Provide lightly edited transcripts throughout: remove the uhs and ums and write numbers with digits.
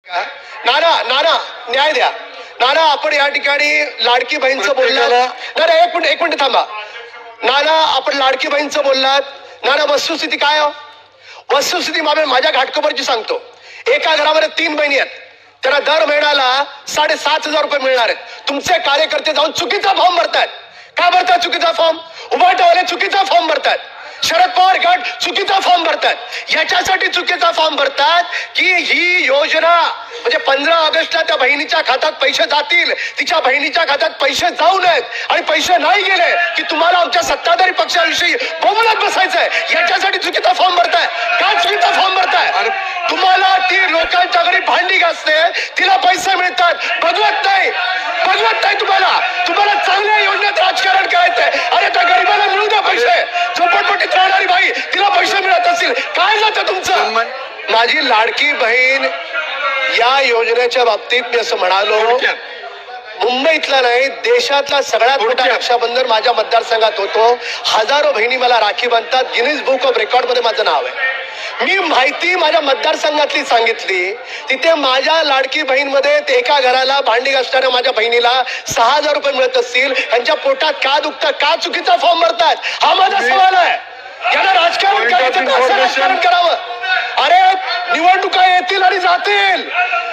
नाना नाना न्याय द्या नाना. आपण या ठिकाणी लाडकी बहीणचं बोललात. नाना एक मिनिट थांबा. नाना आपण लाडकी बहीणचं बोललात. नाना वस्तुस्थिती काय हो? वस्तुस्थिती माझ्या घाटकोपरची सांगतो. एका घरामध्ये 3 बहिणी आहेत. त्यांना दर महिन्याला 7,500 रुपये मिळणार आहेत. तुमचे कार्यकर्ते जाऊन चुकीचा फॉर्म भरतायत. का भरतात चुकीचा फॉर्म? उभाटावाले चुकीचा फॉर्म भरतात. शरद पवार गट चुकीचा फॉर्म भरतात. याच्यासाठी चुकीचा फॉर्म भरतात की ही योजना म्हणजे 15 ऑगस्टला त्या बहिणीच्या खात्यात पैसे जातील, तिच्या बहिणीच्या खात्यात पैसे जाऊ नयेत आणि पैसे नाही गेले की तुम्हाला आमच्या सत्ताधारी पक्षाविषयी बोंबलत बसायचंय. याच्यासाठी चुकीचा फॉर्म भरताय. का चुकीचा फॉर्म भरताय? तुम्हाला ती लोकांच्या घरी भांडी घासते, तिला पैसे मिळतात. बघवत नाही तुम्हाला चांगल्या योजनेत राजकारण करायचंय. अरे त्या गरीबाला मिळू द्या पैसे. झोपडपट्टीत राहणारी बाई तिला पैसे मिळत असतील, काय जातं तुमचं? माझी लाडकी बहीण या योजनेच्या बाबतीत मी असं म्हणालो, मुंबईतला नाही देशातला सगळ्यात मोठा रक्षाबंधन माझ्या मतदारसंघात होतो. हजारो बहिणी मला राखी बांधतात. गिनीज बुक ऑफ रेकॉर्ड मध्ये माझं नाव आहे. मी माहिती माझ्या मतदारसंघातली सांगितली. तिथे माझ्या लाडकी बहीण मध्ये एका घराला भांडी घासणाऱ्या माझ्या बहिणीला 6,000 रुपये मिळत असतील. त्यांच्या पोटात का दुखतं? का चुकीचा फॉर्म भरतात? हा माझा सवाल आहे. याला राजकारण करायचं का? असं राजकारण करावं? अरे निवडणुका येतील आणि जातील.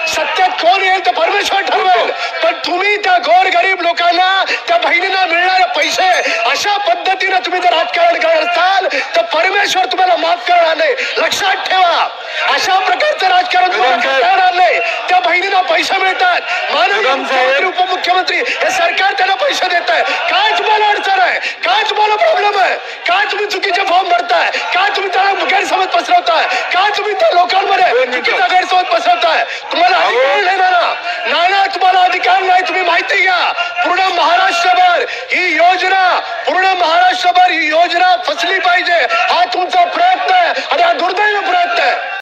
सत्तेत कोण येईल तर परमेश्वर ठरवेल. पण तुम्ही त्या गोरगरीब लोकांना, त्या बहिणींना मिळणारे पैसे अशा पद्धतीने तुम्ही जर राजकारण करत असाल तर परमेश्वर तुम्हाला माफ करणार नाही. लक्षात ठेवा. अशा प्रकारचं राजकारण तुम्हाला करणार नाही. त्या बहिणींना पैसे मिळतात. माननीय उपमुख्यमंत्री हे सरकार त्यांना पैसे देत आहे. काय तुम्हाला अडचण आहे? काय तुम्हाला प्रॉब्लेम आहे? काय तुम्ही चुकीचे फॉर्म भरताय? काय तुम्ही त्याला गैरसमज पसरवताय? काय तुम्ही त्या लोकांमध्ये चुकीचा गैरसमज पसरवताय? तुम्हाला अधिकार नाही नाना. तुम्हाला अधिकार नाही. तुम्ही माहिती घ्या. पूर्ण महाराष्ट्रभर ही योजना फसली